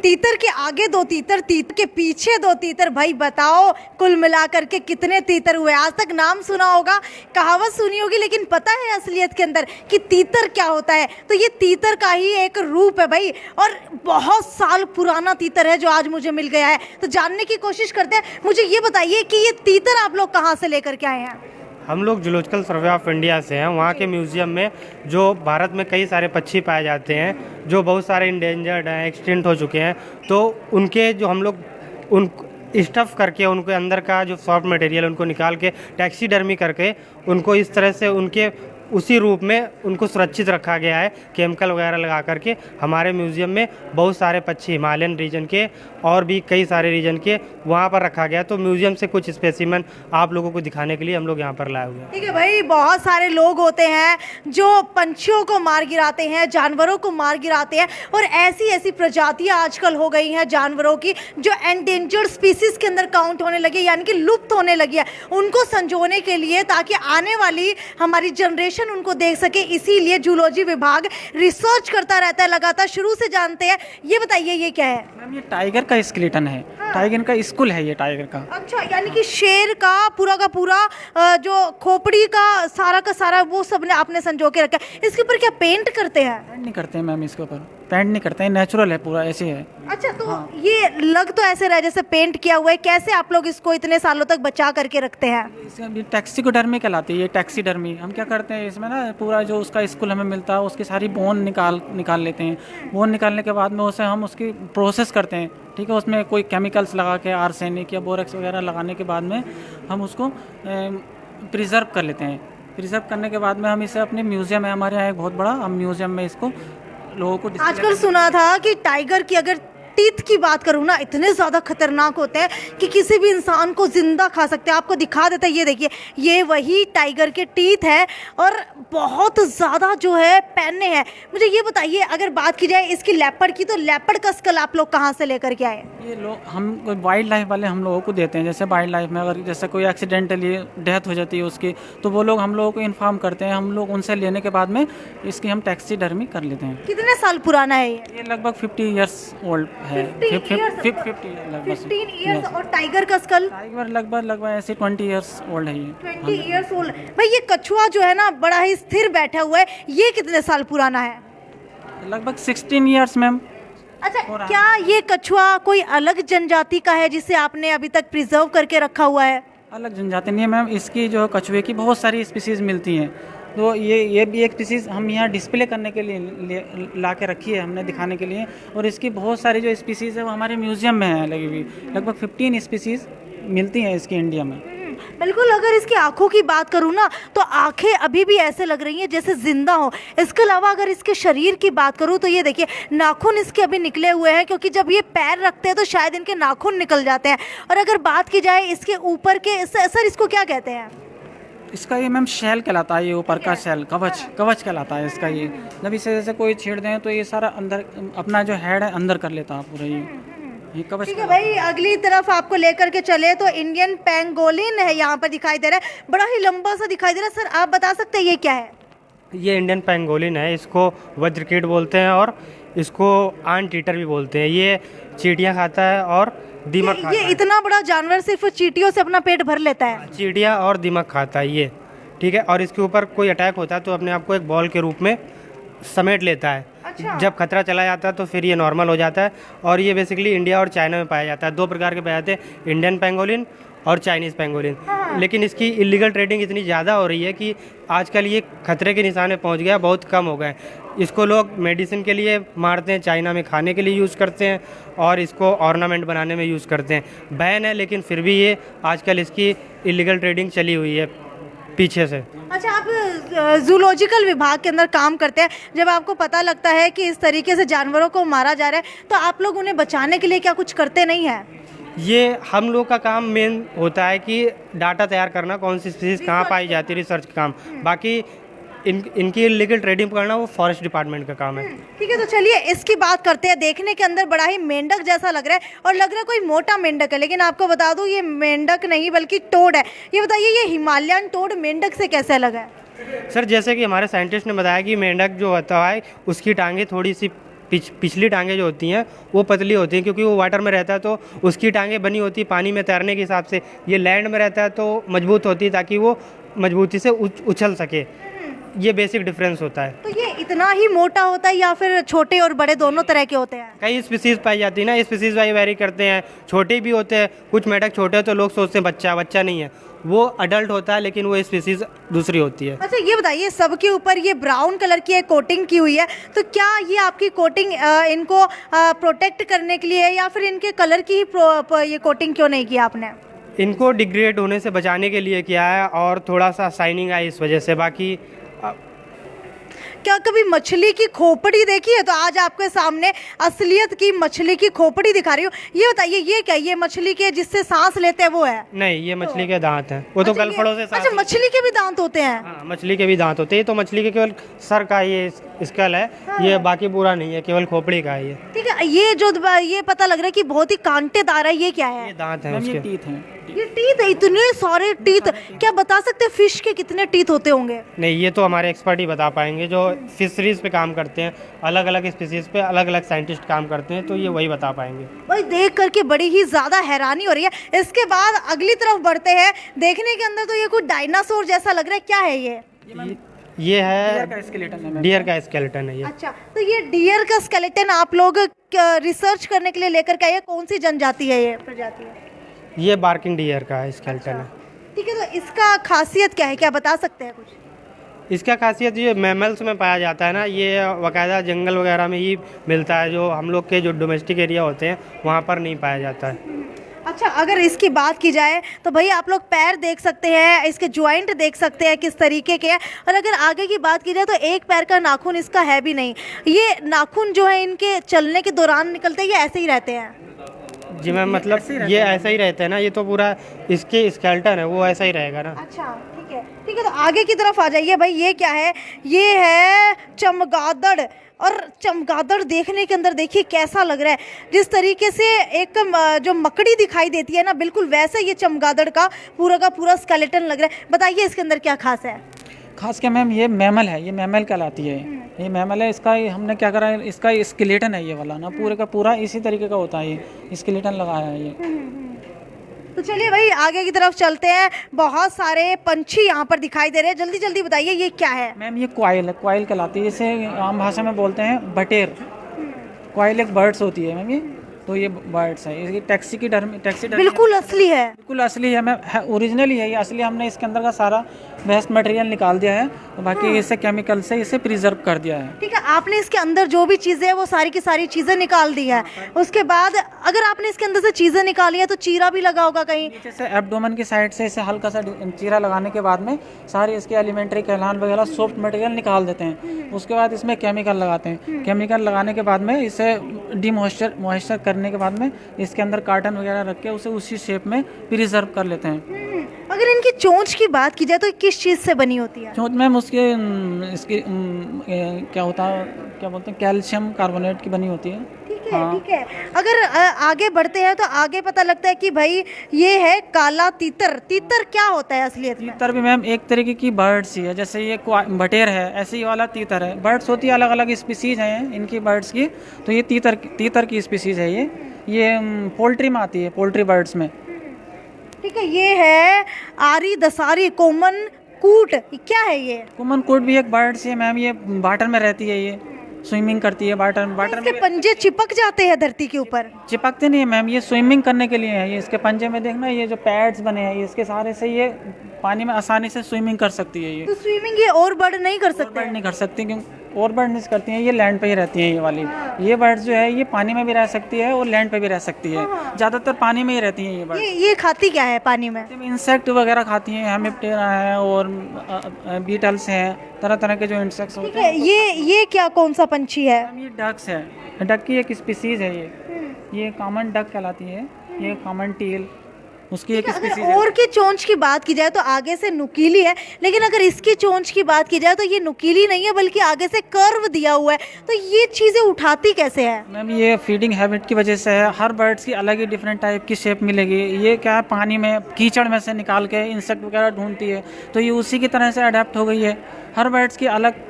तीतर के आगे दो तीतर, तीतर के पीछे दो तीतर, भाई बताओ कुल मिलाकर के कितने तीतर हुए। आज तक नाम सुना होगा, कहावत सुनी होगी, लेकिन पता है असलियत के अंदर कि तीतर क्या होता है? तो ये तीतर का ही एक रूप है भाई, और बहुत साल पुराना तीतर है जो आज मुझे मिल गया है। तो जानने की कोशिश करते हैं। मुझे ये बताइए कि ये तीतर आप लोग कहाँ से लेकर के आए हैं? हम लोग जूलॉजिकल सर्वे ऑफ इंडिया से हैं। वहाँ के म्यूज़ियम में जो भारत में कई सारे पक्षी पाए जाते हैं जो बहुत सारे इंडेंजर्ड हैं, एक्सटिंक्ट हो चुके हैं, तो उनके जो हम लोग उन स्टफ़ करके उनके अंदर का जो सॉफ्ट मटेरियल उनको निकाल के टैक्सीडर्मी करके उनको इस तरह से उनके उसी रूप में उनको सुरक्षित रखा गया है, केमिकल वगैरह लगा करके। हमारे म्यूज़ियम में बहुत सारे पक्षी हिमालयन रीजन के और भी कई सारे रीजन के वहाँ पर रखा गया। तो म्यूज़ियम से कुछ स्पेसिमेन आप लोगों को दिखाने के लिए हम लोग यहाँ पर लाए हुए हैं। ठीक है भाई, बहुत सारे लोग होते हैं जो पंछियों को मार गिराते हैं, जानवरों को मार गिराते हैं, और ऐसी ऐसी प्रजातियां आजकल हो गई हैं जानवरों की जो एंडेंजर्ड स्पीसीज के अंदर काउंट होने लगी, यानी कि लुप्त होने लगी है। उनको संजोने के लिए, ताकि आने वाली हमारी जनरेशन उनको देख सके, इसीलिए जूलॉजी विभाग रिसर्च करता रहता है लगातार, शुरू से जानते हैं। ये बताइए ये क्या है? मैम ये टाइगर का स्केलेटन है। टाइगर का स्कुल है ये टाइगर का। अच्छा, यानी कि शेर का पूरा जो खोपड़ी का सारा वो सब ने आपने संजो के रखा है। इसके ऊपर क्या पेंट करते हैं? पेंट नहीं करते हैं मैम, इसके ऊपर पेंट नहीं करते हैं, नेचुरल है पूरा, ऐसे है। अच्छा, तो ये लग तो ऐसे रहा जैसे पेंट किया हुआ है। कैसे आप लोग इसको इतने सालों तक बचा करके रखते हैं? ये टैक्सीडर्मी कहलाती है, ये टैक्सीडर्मी। हम क्या करते हैं इसमें ना, पूरा जो उसका स्कुल हमें मिलता है उसकी सारी बोन निकाल लेते हैं। बोन निकालने के बाद में उसे हम उसकी प्रोसेस करते हैं, ठीक है। उसमें कोई केमिकल्स लगा के, आर्सेनिक या बोरेक्स वगैरह लगाने के बाद में हम उसको प्रिजर्व कर लेते हैं। प्रिजर्व करने के बाद में हम इसे अपने म्यूज़ियम है, हमारे यहाँ एक बहुत बड़ा, हम म्यूज़ियम में इसको लोगों को आजकल सुना था कि टाइगर की अगर टीथ की बात करूँ ना, इतने ज़्यादा खतरनाक होते हैं कि किसी भी इंसान को जिंदा खा सकते हैं। आपको दिखा देता है, ये देखिए, ये वही टाइगर के टीथ है और बहुत ज़्यादा जो है पैने हैं। मुझे ये बताइए, अगर बात की जाए इसकी लेपर्ड की, तो लेपर्ड का स्कल आप लोग कहाँ से लेकर के आए? ये लोग हम वाइल्ड लाइफ वाले हम लोगों को देते हैं। जैसे वाइल्ड लाइफ में अगर जैसे कोई एक्सीडेंटली डेथ हो जाती है उसकी, तो वो लोग हम लोगों को इन्फॉर्म करते हैं। हम लोग उनसे लेने के बाद में इसकी हम टैक्सीडर्मी कर लेते हैं। कितने साल पुराना है ये? लगभग 50 ईयर्स ओल्ड है। 15 ईयर्स। और टाइगर का स्कल? टाइगर लगभग ऐसे 20 ईयर्स ओल्ड है ये। 20 ईयर्स ओल्ड। भाई ये कछुआ जो है ना, बड़ा ही स्थिर बैठा हुआ है, ये कितने साल पुराना है? लगभग 16 ईयर्स मैम। अच्छा, क्या ये कछुआ कोई अलग जनजाति का है जिसे आपने अभी तक प्रिजर्व करके रखा हुआ है? अलग जनजाति नहीं है मैम, इसकी जो कछुए की बहुत सारी स्पीसीज मिलती हैं। तो ये भी एक स्पीसीज़ हम यहाँ डिस्प्ले करने के लिए ला के रखी है हमने, दिखाने के लिए। और इसकी बहुत सारी जो स्पीसीज़ है वो हमारे म्यूज़ियम में है लगी हुई। लगभग 15 स्पीसीज़ मिलती हैं इसकी इंडिया में। बिल्कुल। अगर इसकी आंखों की बात करूँ ना, तो आंखें अभी भी ऐसे लग रही हैं जैसे जिंदा हो। इसके अलावा अगर इसके शरीर की बात करूँ तो ये देखिए, नाखून इसके अभी निकले हुए हैं, क्योंकि जब ये पैर रखते हैं तो शायद इनके नाखून निकल जाते हैं। और अगर बात की जाए इसके ऊपर के, सर इसको क्या कहते हैं? इसका ये मैम शैल कहलाता है, ये ऊपर का शैल, कवच कहलाता है इसका। ये जब इसे जैसे कोई छेड़ दें तो ये सारा अंदर अपना जो हेड है अंदर कर लेता है पूरा ये कवच। ठीक है भाई, अगली तरफ आपको लेकर के चले तो इंडियन पेंगोलिन है यहाँ पर दिखाई दे रहा है, बड़ा ही लंबा सा दिखाई दे रहा है। सर आप बता सकते हैं ये क्या है? ये इंडियन पेंगोलिन है, इसको वज्रकीट बोलते हैं और इसको आंट ईटर भी बोलते हैं। ये चींटियाँ खाता है और दीमक खाता है। ये इतना बड़ा जानवर सिर्फ चींटियों से अपना पेट भर लेता है? चींटियाँ और दीमक खाता है ये, ठीक है। और इसके ऊपर कोई अटैक होता है तो अपने आप को एक बॉल के रूप में समेट लेता है। अच्छा। जब खतरा चला जाता है तो फिर ये नॉर्मल हो जाता है। और ये बेसिकली इंडिया और चाइना में पाया जाता है। 2 प्रकार के पाए जाते हैं, इंडियन पेंगोलिन और चाइनीज़ पेंगोलिन। लेकिन इसकी इलीगल ट्रेडिंग इतनी ज़्यादा हो रही है कि आजकल ये खतरे के निशान पे पहुँच गया, बहुत कम हो गए। इसको लोग मेडिसिन के लिए मारते हैं, चाइना में खाने के लिए यूज़ करते हैं और इसको ऑर्नामेंट बनाने में यूज़ करते हैं। बैन है लेकिन फिर भी ये आजकल इसकी इलीगल ट्रेडिंग चली हुई है पीछे से। अच्छा, आप जूलॉजिकल विभाग के अंदर काम करते हैं, जब आपको पता लगता है कि इस तरीके से जानवरों को मारा जा रहा है, तो आप लोग उन्हें बचाने के लिए क्या कुछ करते नहीं हैं? ये हम लोग का काम मेन होता है कि डाटा तैयार करना, कौन सी स्पीसीज कहाँ पाई जाती है, रिसर्च काम। बाकी इनकी इलीगल ट्रेडिंग करना वो फॉरेस्ट डिपार्टमेंट का काम है। ठीक है, तो चलिए इसकी बात करते हैं। देखने के अंदर बड़ा ही मेंढक जैसा लग रहा है और लग रहा है कोई मोटा मेंढक है, लेकिन आपको बता दूं ये मेंढक नहीं बल्कि टोड है। ये बताइए, ये हिमालयन टोड मेंढक से कैसे अलग है? सर जैसे कि हमारे साइंटिस्ट ने बताया कि मेंढक जो होता है उसकी टांगें थोड़ी सी पिछली टांगें जो होती हैं वो पतली होती हैं, क्योंकि वो वाटर में रहता है तो उसकी टांगें बनी होती है पानी में तैरने के हिसाब से। ये लैंड में रहता है तो मजबूत होती है ताकि वो मजबूती से उछल सके। ये बेसिक डिफरेंस होता है। तो ये इतना ही मोटा होता है या फिर छोटे और बड़े दोनों तरह के होते हैं? कई स्पीसीज पाई जाती है ना, स्पीसीज वाइज वेरी करते हैं, छोटे भी होते हैं। कुछ मेढक छोटे तो लोग सोचते हैं बच्चा नहीं है, वो अडल्ट होता है, लेकिन वो स्पीसीज दूसरी होती है। अच्छा ये बताइए, सबके ऊपर ये ब्राउन कलर की एक कोटिंग की हुई है, तो क्या ये आपकी कोटिंग इनको प्रोटेक्ट करने के लिए है या फिर इनके कलर की ही ये कोटिंग क्यों नहीं की आपने? इनको डिग्रेड होने से बचाने के लिए किया है और थोड़ा सा शाइनिंग आई इस वजह से। बाकी क्या कभी मछली की खोपड़ी देखी है? तो आज आपके सामने असलियत की मछली की खोपड़ी दिखा रही हूँ। ये बताइए, ये क्या, ये मछली के जिससे सांस लेते हैं वो है? नहीं, ये मछली के दांत हैं। वो तो अच्छा, गलफड़ों से सांस अच्छा, मछली के भी दांत होते हैं? हाँ, मछली के भी दांत होते हैं। तो मछली के केवल सर का ये स्कल है, ये बाकी पूरा नहीं है, केवल खोपड़ी का है ये। ठीक है, ये जो ये पता लग रहा है कि बहुत ही कांटेदार है, ये क्या है? ये दांत हैं मैम ये उसके। टीथ हैं। ये टीथ है, इतने सारे टीथ। क्या बता सकते हैं फिश के कितने टीथ होते होंगे? नहीं, ये तो हमारे एक्सपर्ट ही बता पाएंगे जो फिशरीज पे काम करते हैं। अलग अलग स्पीसीज पे अलग अलग साइंटिस्ट काम करते हैं, तो ये वही बता पाएंगे। भाई देख करके बड़ी ही ज्यादा हैरानी हो रही है। इसके बाद अगली तरफ बढ़ते हैं, देखने के अंदर तो ये कुछ डायनासोर जैसा लग रहा है, क्या है ये? ये है का स्केलेटन है मैम। डियर का स्केलेटन है ये। अच्छा, तो ये डियर का स्केलेटन आप लोग रिसर्च करने के लिए लेकर के आए, कौन सी जनजाति है ये, प्रजाति है? ये बार्किंग डियर का स्केलेटन है। ठीक है, तो इसका खासियत क्या है, क्या बता सकते हैं कुछ? इसका खासियत ये मैमल्स में पाया जाता है ना, ये बाकायदा जंगल वगैरह में ही मिलता है। जो हम लोग के जो डोमेस्टिक एरिया होते हैं वहाँ पर नहीं पाया जाता है। अच्छा, अगर इसकी बात की जाए तो भाई आप लोग पैर देख सकते हैं, इसके ज्वाइंट देख सकते हैं किस तरीके के हैं। और अगर आगे की बात की जाए तो एक पैर का नाखून इसका है भी नहीं। ये नाखून जो है इनके चलने के दौरान निकलते हैं या ऐसे ही रहते हैं? जी मैम, मतलब ये ऐसा ही रहता है ना, ये तो पूरा इसके स्केलेटन है, वो ऐसा ही रहेगा ना। अच्छा ठीक है, ठीक है, तो आगे की तरफ आ जाइए भाई। ये क्या है? ये है चमगादड़। और चमगादड़ देखने के अंदर देखिए कैसा लग रहा है, जिस तरीके से एक जो मकड़ी दिखाई देती है ना, बिल्कुल वैसे ये चमगादड़ का पूरा स्केलेटन लग रहा है। बताइए इसके अंदर क्या खास है? खास क्या मैम, ये मैमल है, ये मैमल कहलाती है। ये मैमल है, इसका हमने क्या करा है, इसका स्केलेटन है ये वाला ना, पूरे का पूरा इसी तरीके का होता है। ये स्केलेटन लगाया है ये। तो चलिए भाई आगे की तरफ चलते हैं। बहुत सारे पंछी यहाँ पर दिखाई दे रहे हैं, जल्दी जल्दी बताइए ये क्या है? मैम ये क्वाइल है, क्वाइल कहलाती है, इसे आम भाषा में बोलते हैं बटेर। क्वाइल एक बर्ड्स होती है मैम ये, तो ये बर्ड्स है। ये टैक्सी बिल्कुल असली है। बिल्कुल असली है मैम, ओरिजिनल ही है ये, असली। हमने इसके अंदर का सारा वेस्ट मटेरियल निकाल दिया है, और बाकी इसे केमिकल से इसे प्रिजर्व कर दिया है। ठीक है, आपने इसके अंदर जो भी चीज़ें हैं वो सारी की सारी चीज़ें निकाल दी है। उसके बाद अगर आपने इसके अंदर से चीज़ें निकाली है तो चीरा भी लगा होगा कहीं? नीचे से एब्डोमेन की साइड से इसे हल्का सा चीरा लगाने के बाद में सारी इसके एलिमेंट्री कहलान वगैरह सॉफ्ट मटेरियल निकाल देते हैं। उसके बाद इसमें केमिकल लगाते हैं। केमिकल लगाने के बाद में इसे मॉइस्चर करने के बाद में इसके अंदर कार्टन वगैरह रख के उसे उसी शेप में प्रिजर्व कर लेते हैं। अगर इनकी चोंच की बात की जाए तो किस चीज़ से बनी होती है? चोंच मैम उसके इसकी क्या होता है, क्या बोलते हैं, कैल्शियम कार्बोनेट की बनी होती है। ठीक है, ठीक है। अगर आगे बढ़ते हैं तो आगे पता लगता है कि भाई ये है काला तीतर। तीतर क्या होता है असलियत में? तीतर भी मैम एक तरीके की बर्ड्स ही है, जैसे ये बटेर है, ऐसे ही वाला तीतर है। बर्ड्स होती है, अलग अलग स्पीसीज हैं इनकी बर्ड्स की, तो ये तीतर की स्पीसीज है ये पोल्ट्री में आती है, पोल्ट्री बर्ड्स में। ठीक है, ये है आरी दसारी कॉमन कूट। क्या है ये? कॉमन कोट भी एक बर्ड्स है मैम, ये वाटर में रहती है, ये स्विमिंग करती है वाटर इसके में। पंजे चिपक जाते हैं धरती के ऊपर? चिपकते नहीं है मैम, ये स्विमिंग करने के लिए है। ये इसके पंजे में देखना, ये जो पैड्स बने हैं, ये इसके सहारे से ये पानी में आसानी से स्विमिंग कर सकती है। ये तो स्विमिंग ये और बर्ड नहीं कर सकते? बर्ड नहीं कर सकती, क्योंकि और बर्ड नहीं करती हैं, ये लैंड पे ही रहती हैं। ये वाली ये बर्ड्स जो है ये पानी में भी रह सकती है और लैंड पे भी रह सकती है। ज़्यादातर पानी में ही रहती हैं ये बर्ड। ये खाती क्या है पानी में? इंसेक्ट वगैरह खाती हैं, हेमिप्टेरा है और बीटल्स हैं, तरह तरह के जो इंसेक्ट्स होते हैं। ये क्या, कौन सा पंछी है? ये डक्स है, डक की एक स्पीसीज है ये कॉमन डक कहलाती है। ये कॉमन टील उसकी एक स्पीसीज है। और की चोंच की बात की जाए तो आगे से नुकीली है, लेकिन अगर इसकी चोंच की बात की जाए तो ये नुकीली नहीं है बल्कि आगे से कर्व दिया हुआ है। तो ये चीज़ें उठाती कैसे है? मैम ये फीडिंग हैबिट की वजह से है। हर बर्ड्स की अलग ही डिफरेंट टाइप की शेप मिलेगी। ये क्या है, पानी में कीचड़ में से निकाल के इंसेक्ट वगैरह ढूंढती है, तो ये उसी की तरह से अडेप्ट हो गई है। हर बर्ड्स की अलग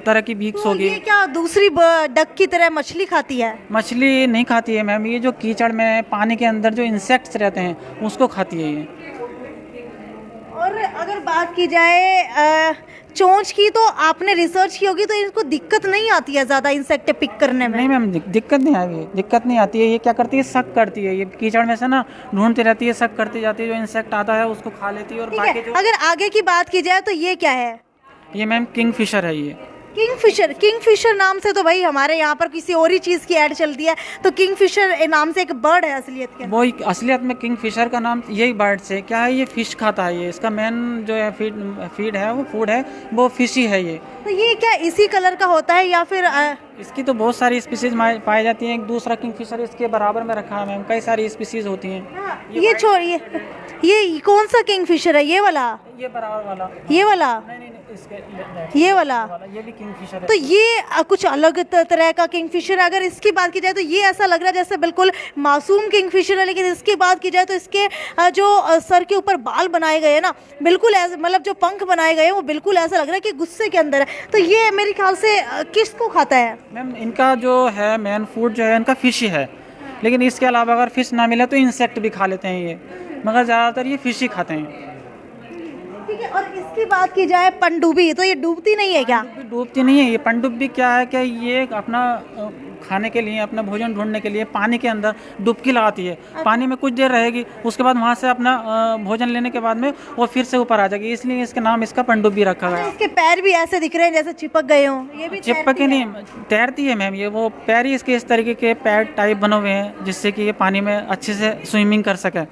तरह की बीक्स तो होगी। ये क्या दूसरी डक की तरह मछली खाती है? मछली नहीं खाती है मैम, ये जो कीचड़ में पानी के अंदर जो इंसेक्ट्स रहते हैं उसको खाती है ये। और अगर बात की जाए चोंच की, तो आपने रिसर्च की होगी, तो इनको दिक्कत नहीं आती है ज़्यादा इंसेक्ट पिक करने में? नहीं मैम, दिक्कत नहीं आएगी, दिक्कत नहीं आती है। ये क्या करती है, शक करती है, ये कीचड़ में से ना ढूंढती रहती है, शक करती जाती है, जो इंसेक्ट आता है उसको खा लेती है। और ठीक बाकी है, जो अगर आगे की बात की जाए तो ये क्या है? ये मैम किंगफिशर है ये। किंगफिशर नाम से तो भाई हमारे यहाँ पर किसी और ही चीज़ की ऐड चलती है, तो किंगफिशर नाम से एक बर्ड है असलियत के? वो असलियत में किंगफिशर का नाम यही बर्ड से क्या है, ये फिश खाता है, ये इसका मेन जो है फीड है, वो फूड है, वो फिश ही है ये। तो ये क्या इसी कलर का होता है या फिर इसकी तो बहुत सारी स्पीसीज पाई जाती हैं। एक दूसरा किंगफिशर इसके बराबर में रखा है मैम, कई सारी स्पीसीज होती हैं। ये छोड़िए, ये कौन सा किंगफिशर है? ये वाला? ये बराबर वाला? ये वाला? नहीं, इसके ये वाला? ये भी किंगफिशर है। तो ये कुछ अलग तरह का किंगफिशर है। अगर इसकी बात की जाए तो ये ऐसा लग रहा है जैसे बिल्कुल मासूम किंगफिशर है, लेकिन इसकी बात की जाए तो इसके जो सर के ऊपर बाल बनाए गए हैं ना, बिल्कुल ऐसे, मतलब जो पंख बनाए गए हैं वो बिल्कुल ऐसा लग रहा है कि गुस्से के अंदर है। तो ये मेरे ख्याल से किसको खाता है? मैम इनका जो है मेन फूड जो है इनका फिश ही है, लेकिन इसके अलावा अगर फिश ना मिले तो इंसेक्ट भी खा लेते हैं ये, मगर ज़्यादातर ये फिश ही खाते हैं। ठीक है, और इसकी बात की जाए पनडुब्बी, तो ये डूबती नहीं है क्या? पनडुब्बी डूबती नहीं है। ये पनडुब्बी क्या है कि ये अपना खाने के लिए, अपना भोजन ढूंढने के लिए पानी के अंदर डुबकी लगाती है। पानी में कुछ देर रहेगी, उसके बाद वहाँ से अपना भोजन लेने के बाद में वो फिर से ऊपर आ जाएगी, इसलिए इसका नाम इसका पनडुब्बी रखा गया है। इसके पैर भी ऐसे दिख रहे हैं जैसे चिपक गए हों। ये भी चिपक के नहीं, तैरती है मैम ये, वो पैर ही इसके इस तरीके के पैर टाइप बने हुए हैं जिससे कि ये पानी में अच्छे से स्विमिंग कर सके।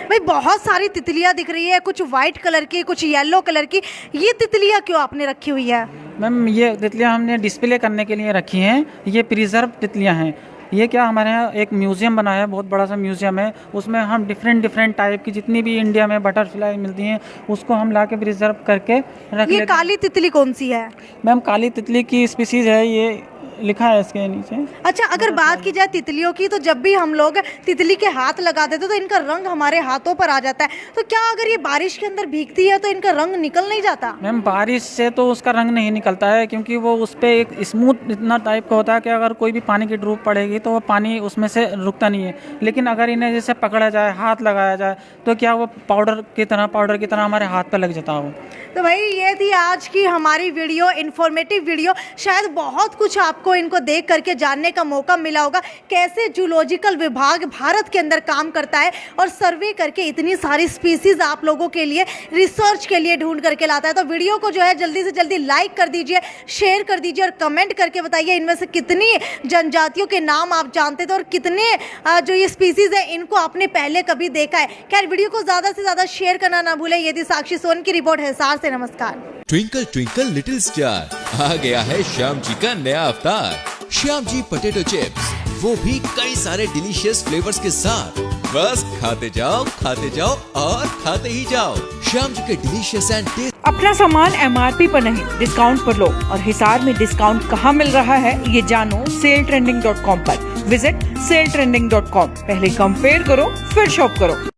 भाई बहुत सारी तितलियां दिख रही है, कुछ वाइट कलर की, कुछ येलो कलर की। ये तितलियां क्यों आपने रखी हुई है? मैम ये तितलियां हमने डिस्प्ले करने के लिए रखी हैं। ये प्रिजर्व तितलियां हैं। ये क्या, हमारे यहाँ एक म्यूज़ियम बना है, बहुत बड़ा सा म्यूज़ियम है, उसमें हम डिफरेंट टाइप की जितनी भी इंडिया में बटरफ्लाई मिलती हैं उसको हम ला के प्रिजर्व करके रख लेते ये हैं। काली तितली कौन सी है? मैम काली तितली की स्पीसीज़ है, ये लिखा है इसके नीचे। अच्छा, अगर बात की जाए तितलियों की, तो जब भी हम लोग तितली के हाथ लगा देते तो इनका रंग हमारे हाथों पर आ जाता है। तो क्या अगर ये बारिश के अंदर भीगती है तो इनका रंग निकल नहीं जाता? मैम बारिश से तो उसका रंग नहीं निकलता है, क्योंकि वो उस पर एक स्मूथ इतना टाइप का होता है कि अगर कोई भी पानी की ड्रॉप पड़ेगी तो वो पानी उसमें से रुकता नहीं है। लेकिन अगर इन्हें जैसे पकड़ा जाए, हाथ लगाया जाए, तो क्या वो पाउडर की तरह हमारे हाथ पर लग जाता हो। तो भाई ये थी आज की हमारी वीडियो, इन्फॉर्मेटिव वीडियो। शायद बहुत कुछ आपको इनको देख करके जानने का मौका मिला होगा, कैसे जूलॉजिकल विभाग भारत के अंदर काम करता है और सर्वे करके इतनी सारी स्पीसीज आप लोगों के लिए, रिसर्च के लिए ढूंढ करके लाता है। तो वीडियो को जो है जल्दी से जल्दी लाइक कर दीजिए, शेयर कर दीजिए और कमेंट करके बताइए इनमें से कितनी जनजातियों के नाम आप जानते थे और कितने जो ये स्पीसीज है इनको आपने पहले कभी देखा है। खैर, वीडियो को ज़्यादा से ज़्यादा शेयर करना ना भूलें। ये थी साक्षी सोन की रिपोर्ट हिसार से। नमस्कार। ट्विंकल ट्विंकल लिटिल स्टार, आ गया है श्याम जी का नया अवतार, श्याम जी पोटैटो चिप्स, वो भी कई सारे डिलीशियस फ्लेवर्स के साथ। बस खाते जाओ और खाते ही जाओ। श्याम जी के डिलीशियस एंड टेस्ट। अपना सामान MRP पर नहीं, डिस्काउंट पर लो। और हिसार में डिस्काउंट कहाँ मिल रहा है ये जानो saletrending.com पर। Visit saletrending.com। पहले कंपेयर करो फिर शॉप करो।